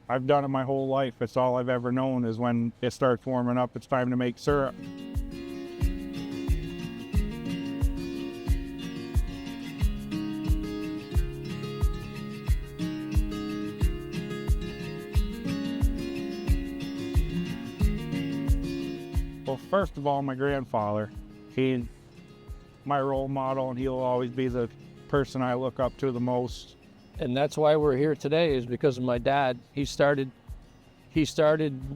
I've done it my whole life. It's all I've ever known is when it starts warming up, it's time to make syrup. Well, first of all, my grandfather, he's my role model, and he'll always be the person I look up to the most. And that's why we're here today, is because of my dad. He started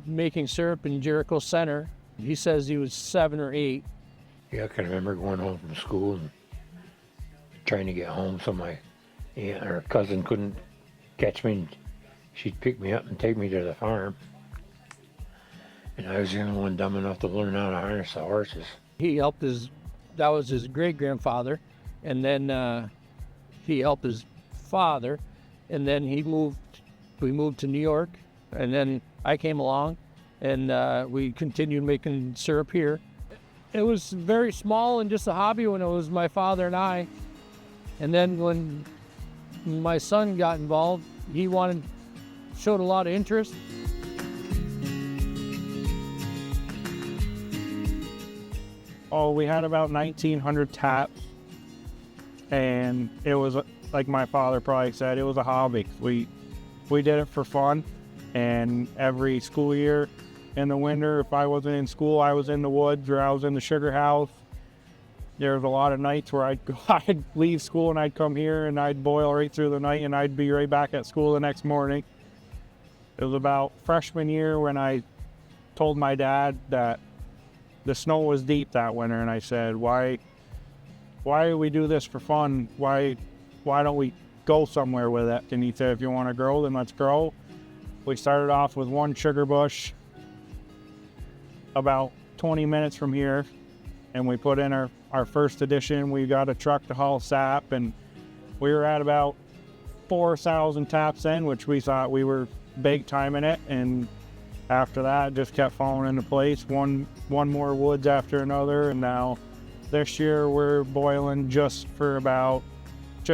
making syrup in Jericho Center. He says he was 7 or 8. Yeah, I can remember going home from school and trying to get home, so my aunt or cousin couldn't catch me. She'd pick me up and take me to the farm. And I was the only one dumb enough to learn how to harness the horses. He helped that was his great-grandfather, and then he helped his father, and then we moved to New York, and then I came along, and we continued making syrup here. It was very small and just a hobby when it was my father and I, and then when my son got involved, he showed a lot of interest. Oh, we had about 1,900 taps, and it was, like my father probably said, it was a hobby. We did it for fun, and every school year in the winter, if I wasn't in school, I was in the woods or I was in the sugar house. There was a lot of nights where I'd leave school and I'd come here and I'd boil right through the night and I'd be right back at school the next morning. It was about freshman year when I told my dad that the snow was deep that winter, and I said, why do we do this for fun? Why don't we go somewhere with it? And he said, if you want to grow, then let's grow. We started off with one sugar bush about 20 minutes from here, and we put in our first edition. We got a truck to haul sap, and we were at about 4,000 taps in, which we thought we were big time in it. And after that, it just kept falling into place, one more woods after another. And now this year we're boiling just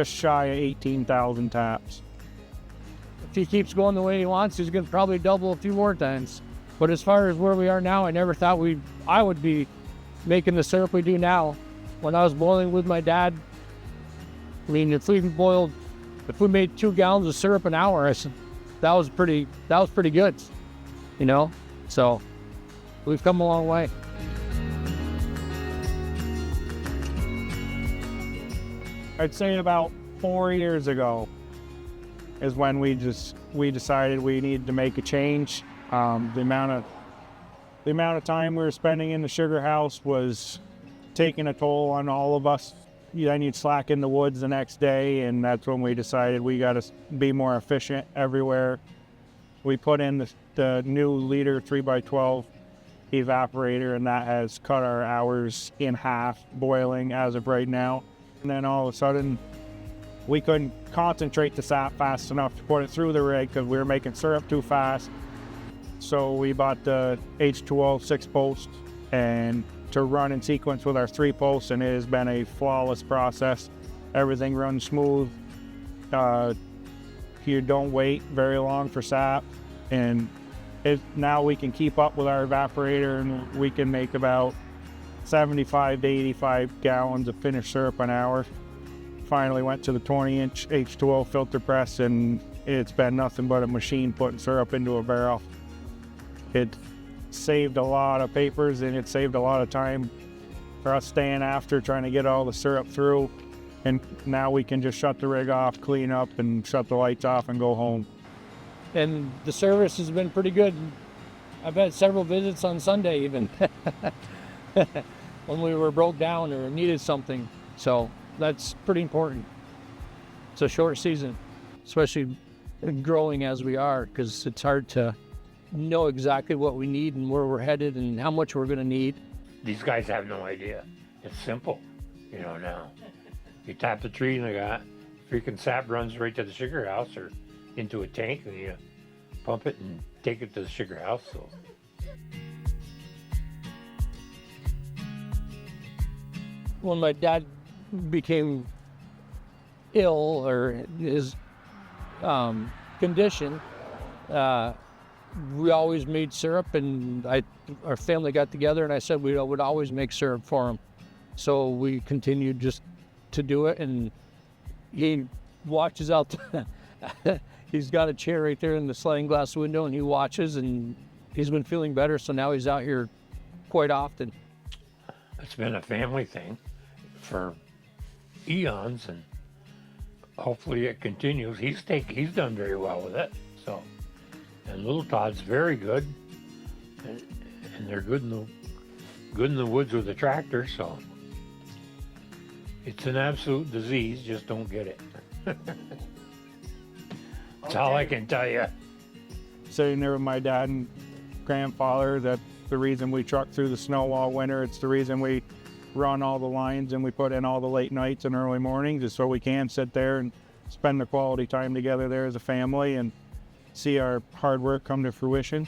shy of 18,000 taps. If he keeps going the way he wants, he's going to probably double a few more times. But as far as where we are now, I never thought I would be making the syrup we do now. When I was boiling with my dad, I mean, if we made 2 gallons of syrup an hour, I said, that was pretty good, you know? So we've come a long way. I'd say about 4 years ago is when we decided we needed to make a change. The amount of time we were spending in the sugar house was taking a toll on all of us. Then you'd slack in the woods the next day, and that's when we decided we got to be more efficient everywhere. We put in the new Leader 3x12 evaporator, and that has cut our hours in half boiling as of right now. And then all of a sudden, we couldn't concentrate the sap fast enough to put it through the rig because we were making syrup too fast. So we bought the H2O 6-post and to run in sequence with our 3-posts, and it has been a flawless process. Everything runs smooth. You don't wait very long for sap, and now we can keep up with our evaporator, and we can make about 75 to 85 gallons of finished syrup an hour. Finally went to the 20-inch H2O filter press, and it's been nothing but a machine putting syrup into a barrel. It saved a lot of papers, and it saved a lot of time for us staying after trying to get all the syrup through. And now we can just shut the rig off, clean up, and shut the lights off and go home. And the service has been pretty good. I've had several visits on Sunday even when we were broke down or needed something. So that's pretty important. It's a short season, especially growing as we are, because it's hard to know exactly what we need and where we're headed and how much we're going to need. These guys have no idea. It's simple, now. You tap the tree and they got freaking sap runs right to the sugar house or into a tank, and you pump it and take it to the sugar house. So when my dad became ill, or his condition, We always made syrup, and our family got together, and I said we would always make syrup for him. So we continued just to do it, and he watches out. He's got a chair right there in the sliding glass window, and he watches, and he's been feeling better, so now he's out here quite often. It's been a family thing for eons, and hopefully it continues. He's done very well with it. So, and little Todd's very good, and they're good in the woods with the tractor. So it's an absolute disease. Just don't get it. That's all I can tell you. Sitting there with my dad and grandfather, that's the reason we truck through the snow all winter. It's the reason we run all the lines and we put in all the late nights and early mornings, is so we can sit there and spend the quality time together there as a family and see our hard work come to fruition.